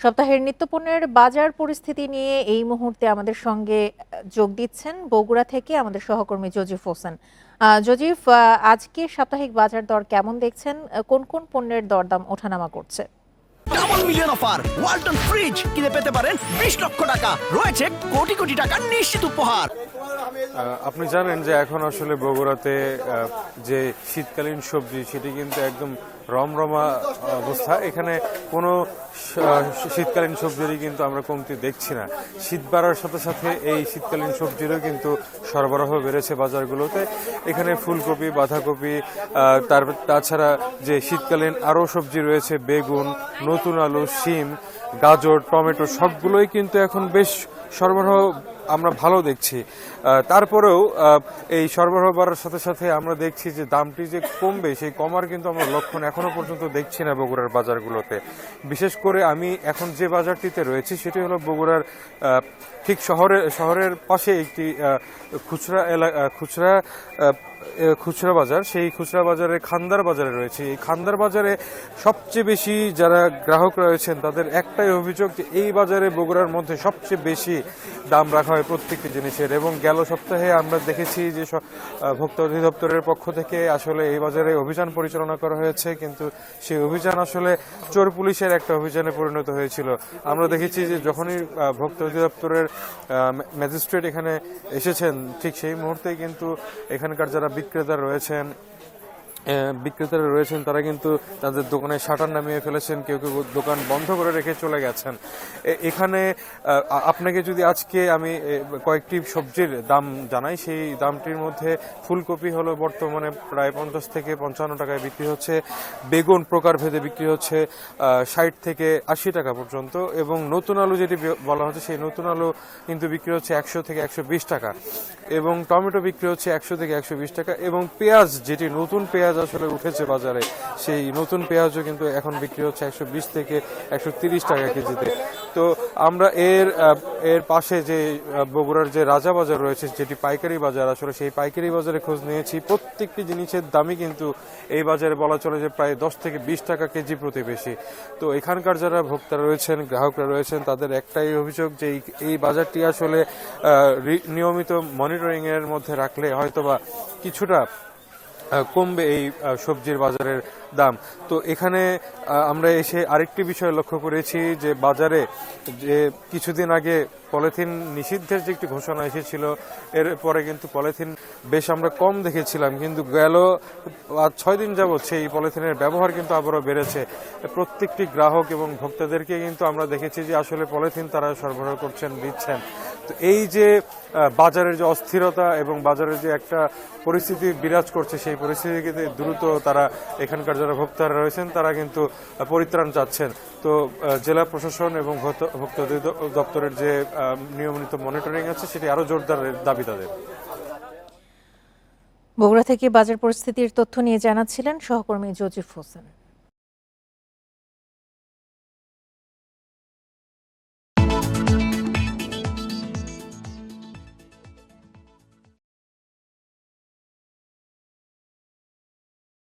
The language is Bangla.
সপ্তাহের নিত্যপণ্যের বাজার পরিস্থিতি নিয়ে এই মুহূর্তে আমাদের সঙ্গে যোগ দিচ্ছেন বগুড়া থেকে আমাদের সহকর্মী জজিফ হোসেন। জজিফ, আজকে সাপ্তাহিক বাজার দর কেমন দেখছেন? কোন কোন পণ্যের দরদাম ওঠানামা করছে? Double million offer Walton fridge কিনে পেতে পারেন 20 লক্ষ টাকা, রয়েছে কোটি কোটি টাকার নিশ্চিত উপহার। আপনি জানেন যে এখন আসলে বগুড়াতে যে শীতকালীন সবজি সেটি কিন্তু একদম রমরমা অবস্থা। এখানে কোনো শীতকালীন সবজিরই কিন্তু আমরা কমতি দেখছি না। শীত বাড়ার সাথে সাথে এই শীতকালীন সবজিরও কিন্তু সরবরাহ বেড়েছে বাজারগুলোতে। এখানে ফুলকপি, বাঁধাকপি, তাছাড়া যে শীতকালীন আরও সবজি রয়েছে, বেগুন, নতুন আলু, শিম, গাজর, টমেটো সবগুলোই কিন্তু এখন বেশ সরবরাহ আমরা ভালো দেখছি। তারপরেও এই সরবরাহ বাড়ার সাথে সাথে আমরা দেখছি যে দামটি যে কমবে সেই কমার কিন্তু আমরা লক্ষণ এখনো পর্যন্ত দেখছি না বগুড়ার বাজারগুলোতে। বিশেষ করে আমি এখন যে বাজারটিতে রয়েছি সেটি হলো বগুড়ার ঠিক শহরের পাশে একটি খুচরা বাজার। সেই খুচরা বাজারে খান্দার বাজারে রয়েছে। এই খান্দার বাজারে সবচেয়ে বেশি যারা গ্রাহক রয়েছেন তাদের একটাই অভিযোগ যে এই বাজারে বগুড়ার মধ্যে সবচেয়ে বেশি দাম রাখা হয় প্রত্যেকটি জিনিসের। এবং গেল সপ্তাহে আমরা দেখেছি যে ভোক্তা অধিদপ্তরের পক্ষ থেকে আসলে এই বাজারে অভিযান পরিচালনা করা হয়েছে, কিন্তু সেই অভিযান আসলে চোর পুলিশের একটা অভিযানে পরিণত হয়েছিল। আমরা দেখেছি যে যখনই ভোক্তা অধিদপ্তরের ম্যাজিস্ট্রেট এখানে এসেছেন ঠিক সেই মুহূর্তেই কিন্তু এখানকার যারা বিক্রেতারা রয়েছেন তারা কিন্তু তাদের দোকানে শাটার নামিয়ে ফেলেছেন, কেউ কেউ দোকান বন্ধ করে রেখে চলে গেছেন। এখানে আপনাকে যদি আজকে আমি কয়েকটি সবজির দাম জানাই, সেই দামটির মধ্যে ফুলকপি হলো বর্তমানে প্রায় 50 থেকে 55 টাকায় বিক্রি হচ্ছে। বেগুন প্রকারভেদে বিক্রি হচ্ছে 60 থেকে 80 টাকা পর্যন্ত। এবং নতুন আলু যেটি বলা হচ্ছে সেই নতুন আলু কিন্তু বিক্রি হচ্ছে 100 থেকে 120 টাকা। এবং টমেটো বিক্রি হচ্ছে 100 থেকে 120 টাকা। এবং পেঁয়াজ, যেটি নতুন পেঁয়াজ আসলে উঠেছে বাজারে, সেই নতুন পেঁয়াজও কিন্তু এখন বিক্রি হচ্ছে 120 থেকে 130 টাকা কেজিতে। তো আমরা এর পাশে যে বগুড়ার যে রাজা বাজার রয়েছে, যেটি পাইকারি বাজার, আসলে সেই পাইকারি বাজারে খোঁজ নিয়েছি। প্রত্যেকটি জিনিসের দামই কিন্তু এই বাজারে বলা চলে যে প্রায় 10 থেকে 20 টাকা কেজি প্রতি বেশি। তো এখানকার যারা ভোক্তা রয়েছেন, গ্রাহকরা রয়েছেন, তাদের একটাই অভিযোগ যে এই বাজারটি আসলে নিয়মিত মনিটরিং এর মধ্যে রাখলে হয়তোবা কিছুটা কমবে এই সবজির বাজারের দাম। তো এখানে আমরা এসে আরেকটি বিষয় লক্ষ্য করেছি যে বাজারে যে কিছুদিন আগে পলিথিন নিষিদ্ধের যে একটি ঘোষণা এসেছিল, এর পরে কিন্তু পলিথিন বেশ আমরা কম দেখেছিলাম, কিন্তু গেল 6 দিন যাবৎ সেই পলিথিনের ব্যবহার কিন্তু আবারও বেড়েছে। প্রত্যেকটি গ্রাহক এবং ভোক্তাদেরকে কিন্তু আমরা দেখেছি যে আসলে পলিথিন তারা সরবরাহ করছেন, দিচ্ছেন। তো এই যে বাজারের যে অস্থিরতা এবং বাজারের যে একটা পরিস্থিতি বিরাজ করছে, সেই পরিস্থিতিকে দ্রুত তারা এখানকার যারা ভোক্তারা রয়েছেন তারা কিন্তু পরিত্রাণ চাচ্ছেন। তো জেলা প্রশাসন এবং ভোক্তা দপ্তরের যে নিয়মিত মনিটরিং আছে সেটি আরো জোরদারের দাবি তাদের। বগুড়া থেকে বাজার পরিস্থিতির তথ্য নিয়ে জানাচ্ছিলেন সহকর্মী জজিফ হোসেন।